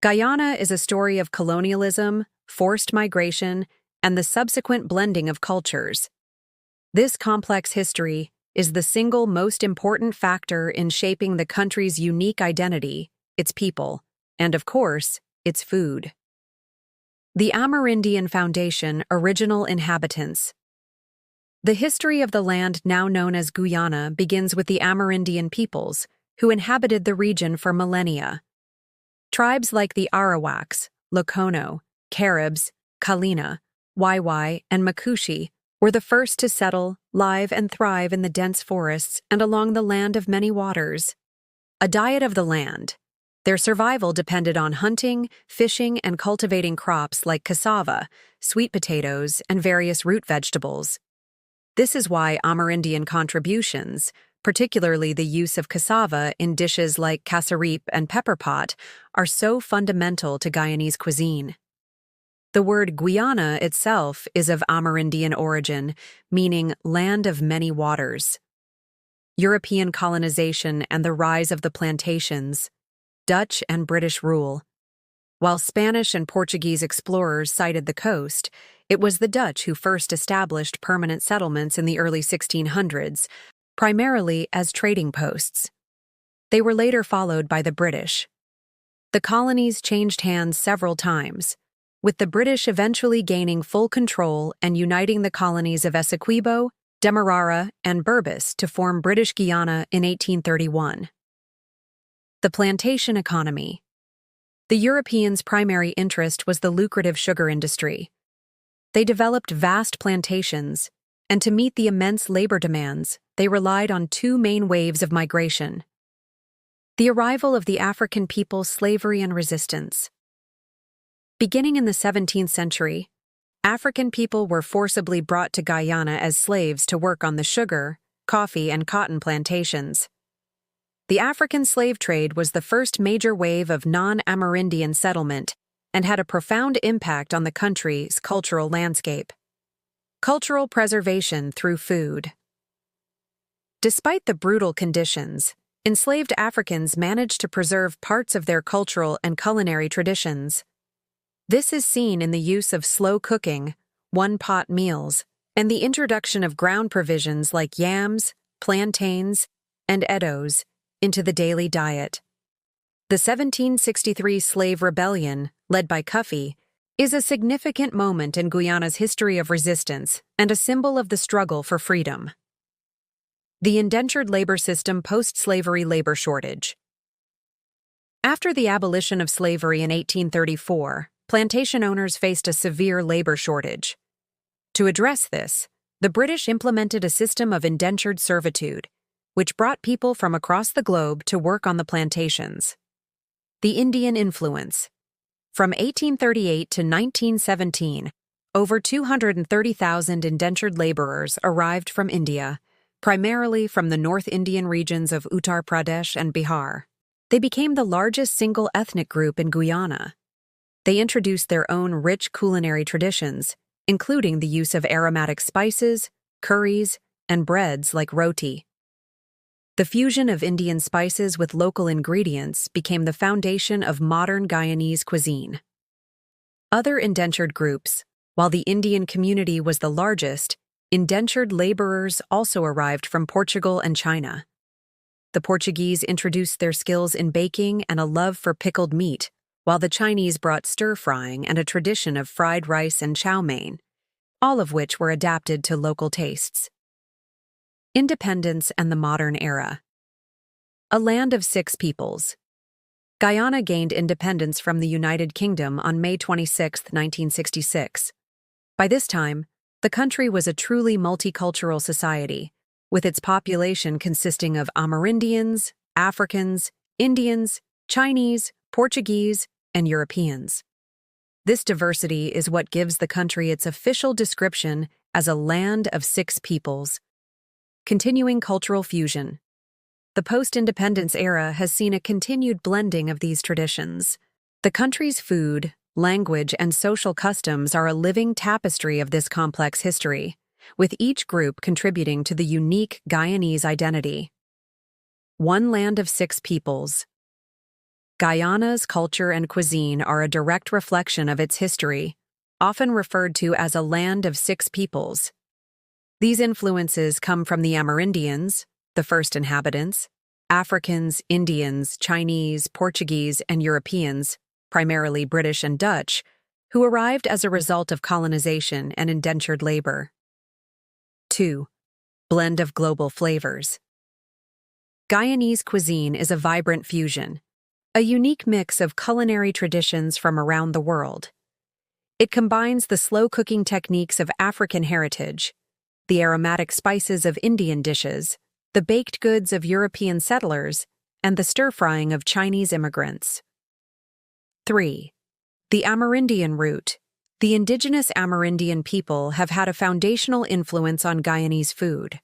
Guyana is a story of colonialism, forced migration, and the subsequent blending of cultures. This complex history is the single most important factor in shaping the country's unique identity, its people, and of course, its food. The Amerindian Foundation, Original Inhabitants. The history of the land now known as Guyana begins with the Amerindian peoples, who inhabited the region for millennia. Tribes like the Arawaks, Lokono, Caribs, Kalina, Waiwai, and Makushi were the first to settle, live, and thrive in the dense forests and along the land of many waters. A diet of the land. Their survival depended on hunting, fishing, and cultivating crops like cassava, sweet potatoes, and various root vegetables. This is why Amerindian contributions, particularly the use of cassava in dishes like cassaripe and pepper pot, are so fundamental to Guyanese cuisine. The word Guyana itself is of Amerindian origin, meaning land of many waters. European colonization and the rise of the plantations, Dutch and British rule. While Spanish and Portuguese explorers sighted the coast, it was the Dutch who first established permanent settlements in the early 1600s, primarily as trading posts. They were later followed by the British. The colonies changed hands several times, with the British eventually gaining full control and uniting the colonies of Essequibo, Demerara, and Berbice to form British Guiana in 1831. The plantation economy. The Europeans' primary interest was the lucrative sugar industry. They developed vast plantations, and to meet the immense labor demands, they relied on two main waves of migration: the arrival of the African people's slavery and resistance. Beginning in the 17th century, African people were forcibly brought to Guyana as slaves to work on the sugar, coffee, and cotton plantations. The African slave trade was the first major wave of non-Amerindian settlement and had a profound impact on the country's cultural landscape. Cultural preservation through food. Despite the brutal conditions, enslaved Africans managed to preserve parts of their cultural and culinary traditions. This is seen in the use of slow cooking, one-pot meals, and the introduction of ground provisions like yams, plantains, and eddos into the daily diet. The 1763 Slave Rebellion, led by Cuffy, is a significant moment in Guyana's history of resistance and a symbol of the struggle for freedom. The indentured labor system post-slavery labor shortage. After the abolition of slavery in 1834, plantation owners faced a severe labor shortage. To address this, the British implemented a system of indentured servitude, which brought people from across the globe to work on the plantations. The Indian influence. From 1838 to 1917, over 230,000 indentured laborers arrived from India, primarily from the North Indian regions of Uttar Pradesh and Bihar. They became the largest single ethnic group in Guyana. They introduced their own rich culinary traditions, including the use of aromatic spices, curries, and breads like roti. The fusion of Indian spices with local ingredients became the foundation of modern Guyanese cuisine. Other indentured groups. While the Indian community was the largest, indentured laborers also arrived from Portugal and China. The Portuguese introduced their skills in baking and a love for pickled meat, while the Chinese brought stir-frying and a tradition of fried rice and chow mein, all of which were adapted to local tastes. Independence and the modern era. A land of six peoples. Guyana gained independence from the United Kingdom on May 26, 1966. By this time, the country was a truly multicultural society, with its population consisting of Amerindians, Africans, Indians, Chinese, Portuguese, and Europeans. This diversity is what gives the country its official description as a land of six peoples. Continuing cultural fusion. The post-independence era has seen a continued blending of these traditions. The country's food, language, and social customs are a living tapestry of this complex history, with each group contributing to the unique Guyanese identity. One land of six peoples. Guyana's culture and cuisine are a direct reflection of its history, often referred to as a land of six peoples. These influences come from the Amerindians, the first inhabitants, Africans, Indians, Chinese, Portuguese, and Europeans, primarily British and Dutch, who arrived as a result of colonization and indentured labor. 2. Blend of global flavors. Guyanese cuisine is a vibrant fusion, a unique mix of culinary traditions from around the world. It combines the slow cooking techniques of African heritage, the aromatic spices of Indian dishes, the baked goods of European settlers, and the stir-frying of Chinese immigrants. 3. The Amerindian root. The indigenous Amerindian people have had a foundational influence on Guyanese food.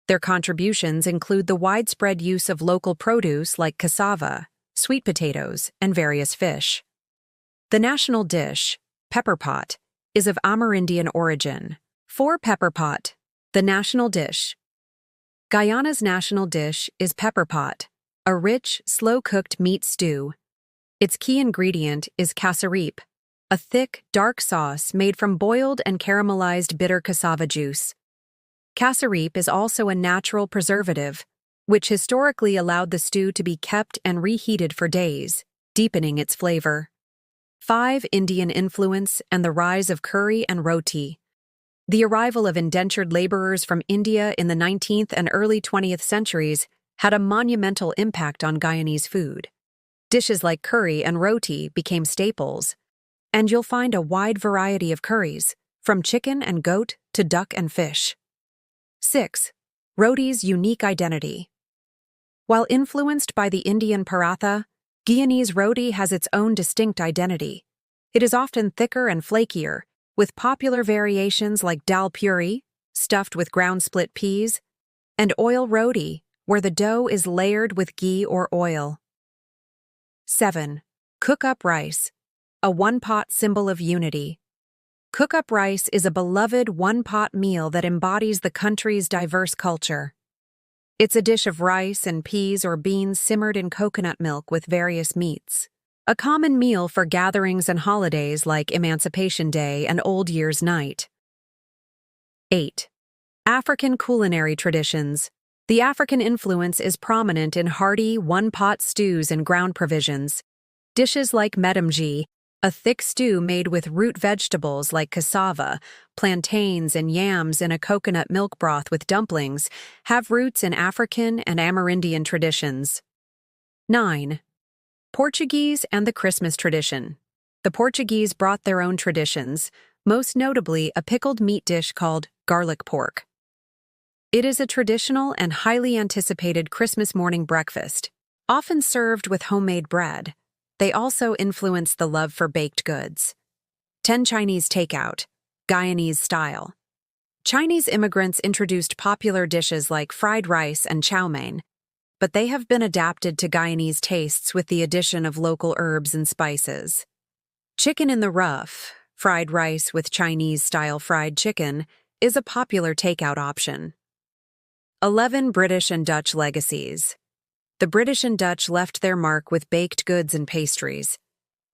Their contributions include the widespread use of local produce like cassava, sweet potatoes, and various fish. The national dish, pepper pot, is of Amerindian origin. 4. Pepper pot. The national dish. Guyana's national dish is pepper pot, a rich, slow-cooked meat stew. Its key ingredient is cassaripe, a thick, dark sauce made from boiled and caramelized bitter cassava juice. Cassaripe is also a natural preservative, which historically allowed the stew to be kept and reheated for days, deepening its flavor. 5. Indian influence and the rise of curry and roti. The arrival of indentured laborers from India in the 19th and early 20th centuries had a monumental impact on Guyanese food. Dishes like curry and roti became staples, and you'll find a wide variety of curries, from chicken and goat to duck and fish. 6. Roti's unique identity. While influenced by the Indian paratha, Guyanese roti has its own distinct identity. It is often thicker and flakier, with popular variations like dal puri, stuffed with ground split peas, and oil roti, where the dough is layered with ghee or oil. 7. Cook-up rice, a one-pot symbol of unity. Cook-up rice is a beloved one-pot meal that embodies the country's diverse culture. It's a dish of rice and peas or beans simmered in coconut milk with various meats. A common meal for gatherings and holidays like Emancipation Day and Old Year's Night. 8. African culinary traditions. The African influence is prominent in hearty, one-pot stews and ground provisions. Dishes like medemji, a thick stew made with root vegetables like cassava, plantains, and yams in a coconut milk broth with dumplings, have roots in African and Amerindian traditions. 9. Portuguese and the Christmas tradition. The Portuguese brought their own traditions, most notably a pickled meat dish called garlic pork. It is a traditional and highly anticipated Christmas morning breakfast, often served with homemade bread. They also influenced the love for baked goods. 10. Chinese takeout, Guyanese style. Chinese immigrants introduced popular dishes like fried rice and chow mein, but they have been adapted to Guyanese tastes with the addition of local herbs and spices. Chicken in the rough, fried rice with Chinese-style fried chicken, is a popular takeout option. 11. British and Dutch legacies. The British and Dutch left their mark with baked goods and pastries.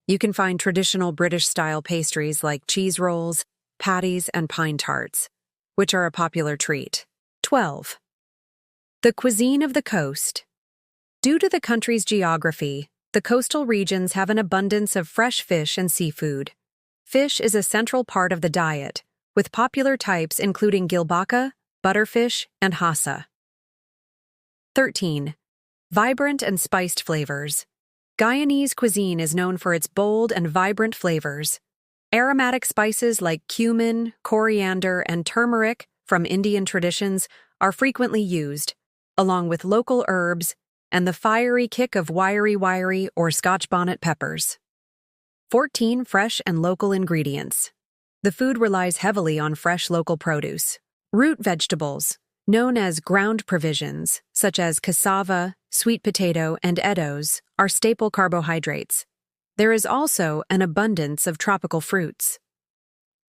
You can find traditional British-style pastries like cheese rolls, patties, and pine tarts, which are a popular treat. 12. The cuisine of the coast. Due to the country's geography, the coastal regions have an abundance of fresh fish and seafood. Fish is a central part of the diet, with popular types including gilbaca, butterfish, and hassa. 13. Vibrant and spiced flavors. Guyanese cuisine is known for its bold and vibrant flavors. Aromatic spices like cumin, coriander, and turmeric from Indian traditions are frequently used, along with local herbs and the fiery kick of wiry or Scotch bonnet peppers. 14. Fresh and local ingredients. The food relies heavily on fresh local produce. Root vegetables, known as ground provisions, such as cassava, sweet potato, and eddos, are staple carbohydrates. There is also an abundance of tropical fruits.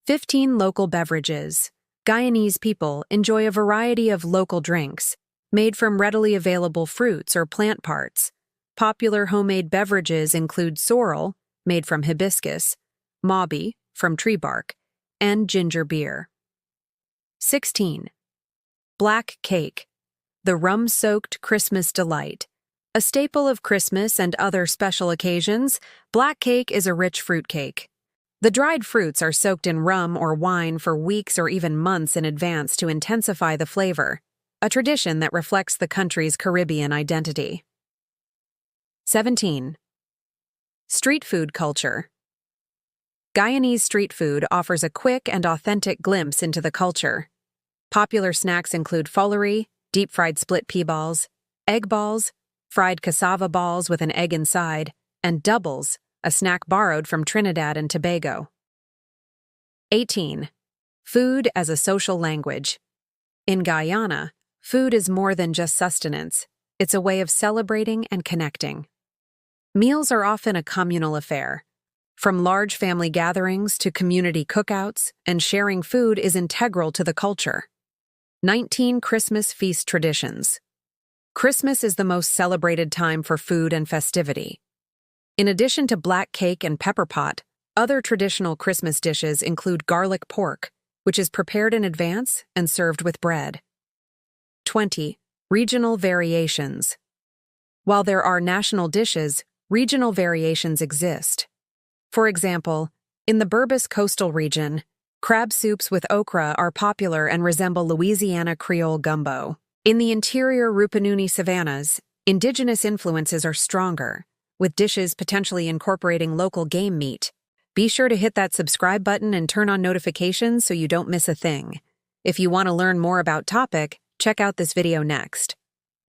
15. Local beverages. Guyanese people enjoy a variety of local drinks, made from readily available fruits or plant parts. Popular homemade beverages include sorrel, made from hibiscus, mabi, from tree bark, and ginger beer. 16. Black cake, the rum-soaked Christmas delight. A staple of Christmas and other special occasions, black cake is a rich fruit cake. The dried fruits are soaked in rum or wine for weeks or even months in advance to intensify the flavor, a tradition that reflects the country's Caribbean identity. 17. Street food culture. Guyanese street food offers a quick and authentic glimpse into the culture. Popular snacks include foolery, deep-fried split pea balls, egg balls, fried cassava balls with an egg inside, and doubles, a snack borrowed from Trinidad and Tobago. 18. Food as a social language. In Guyana, food is more than just sustenance. It's a way of celebrating and connecting. Meals are often a communal affair. From large family gatherings to community cookouts, and sharing food is integral to the culture. 19. Christmas feast traditions. Christmas is the most celebrated time for food and festivity. In addition to black cake and pepper pot, other traditional Christmas dishes include garlic pork, which is prepared in advance and served with bread. 20. Regional variations. While there are national dishes, regional variations exist. For example, in the Berbice coastal region, crab soups with okra are popular and resemble Louisiana Creole gumbo. In the interior Rupununi savannas, indigenous influences are stronger, with dishes potentially incorporating local game meat. Be sure to hit that subscribe button and turn on notifications so you don't miss a thing. If you want to learn more about topic, check out this video next.